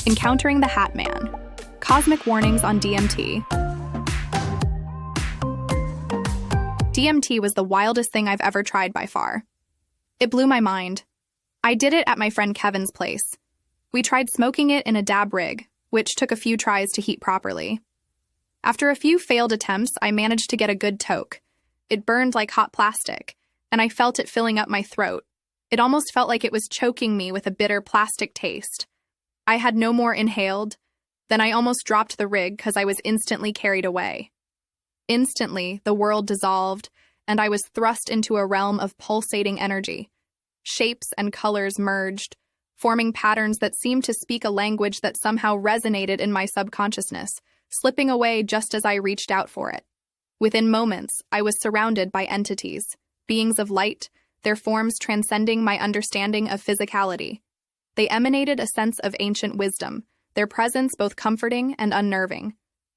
Encountering the Hat Man. Cosmic warnings on DMT. DMT was the wildest thing I've ever tried by far. It blew my mind. I did it at my friend Kevin's place. We tried smoking it in a dab rig, which took a few tries to heat properly. After a few failed attempts, I managed to get a good toke. It burned like hot plastic, and I felt it filling up my throat. It almost felt like it was choking me with a bitter plastic taste. I had no more inhaled. Then I almost dropped the rig because I was instantly carried away. Instantly, the world dissolved, and I was thrust into a realm of pulsating energy. Shapes and colors merged, forming patterns that seemed to speak a language that somehow resonated in my subconsciousness, slipping away just as I reached out for it. Within moments, I was surrounded by entities, beings of light, their forms transcending my understanding of physicality. They emanated a sense of ancient wisdom, their presence both comforting and unnerving.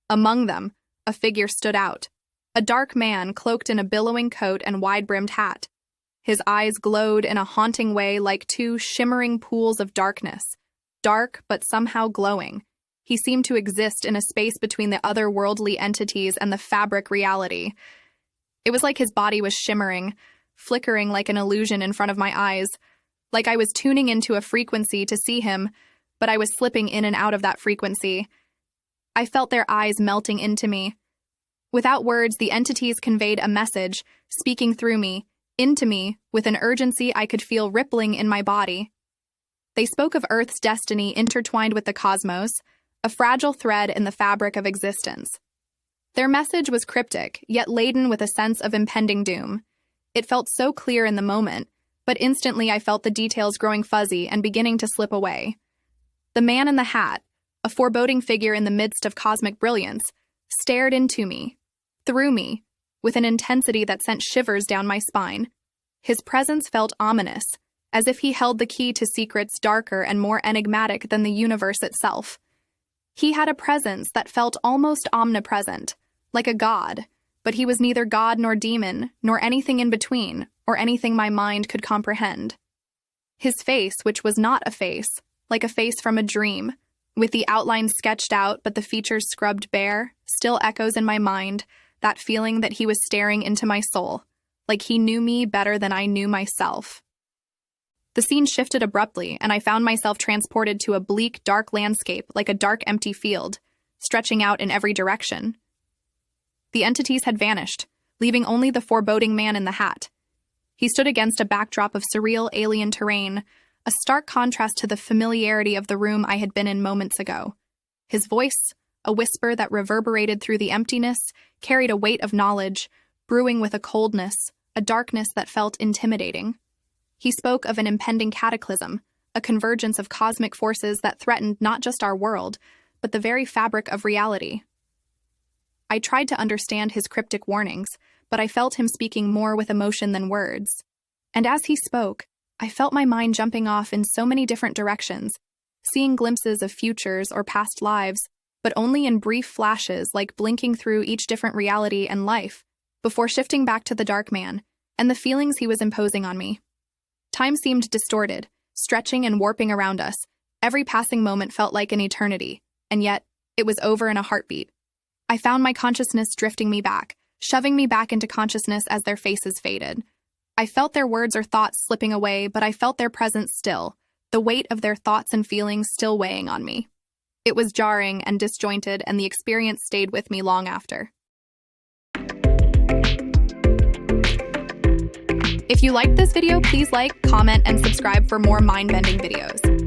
Among them, a figure stood out, a dark man cloaked in a billowing coat and wide-brimmed hat. His eyes glowed in a haunting way like two shimmering pools of darkness, dark but somehow glowing. He seemed to exist in a space between the otherworldly entities and the fabric reality. It was like his body was shimmering, flickering like an illusion in front of my eyes, like I was tuning into a frequency to see him, but I was slipping in and out of that frequency. I felt their eyes melting into me. Without words, the entities conveyed a message, speaking through me, into me, with an urgency I could feel rippling in my body. They spoke of Earth's destiny intertwined with the cosmos, a fragile thread in the fabric of existence. Their message was cryptic, yet laden with a sense of impending doom. It felt so clear in the moment, but instantly I felt the details growing fuzzy and beginning to slip away. The man in the hat, a foreboding figure in the midst of cosmic brilliance, stared into me, through me, with an intensity that sent shivers down my spine. His presence felt ominous, as if he held the key to secrets darker and more enigmatic than the universe itself. He had a presence that felt almost omnipresent, like a god, but he was neither god nor demon, nor anything in between, or anything my mind could comprehend. His face, which was not a face, like a face from a dream, with the outlines sketched out but the features scrubbed bare, still echoes in my mind, that feeling that he was staring into my soul, like he knew me better than I knew myself. The scene shifted abruptly, and I found myself transported to a bleak, dark landscape like a dark, empty field, stretching out in every direction. The entities had vanished, leaving only the foreboding man in the hat. He stood against a backdrop of surreal alien terrain, a stark contrast to the familiarity of the room I had been in moments ago. His voice, a whisper that reverberated through the emptiness, carried a weight of knowledge, brewing with a coldness, a darkness that felt intimidating. He spoke of an impending cataclysm, a convergence of cosmic forces that threatened not just our world, but the very fabric of reality. I tried to understand his cryptic warnings, but I felt him speaking more with emotion than words. And as he spoke, I felt my mind jumping off in so many different directions, seeing glimpses of futures or past lives, but only in brief flashes like blinking through each different reality and life, before shifting back to the dark man, and the feelings he was imposing on me. Time seemed distorted, stretching and warping around us. Every passing moment felt like an eternity, and yet, it was over in a heartbeat. I found my consciousness drifting me back, shoving me back into consciousness as their faces faded. I felt their words or thoughts slipping away, but I felt their presence still, the weight of their thoughts and feelings still weighing on me. It was jarring and disjointed, and the experience stayed with me long after. If you liked this video, please like, comment, and subscribe for more mind-bending videos.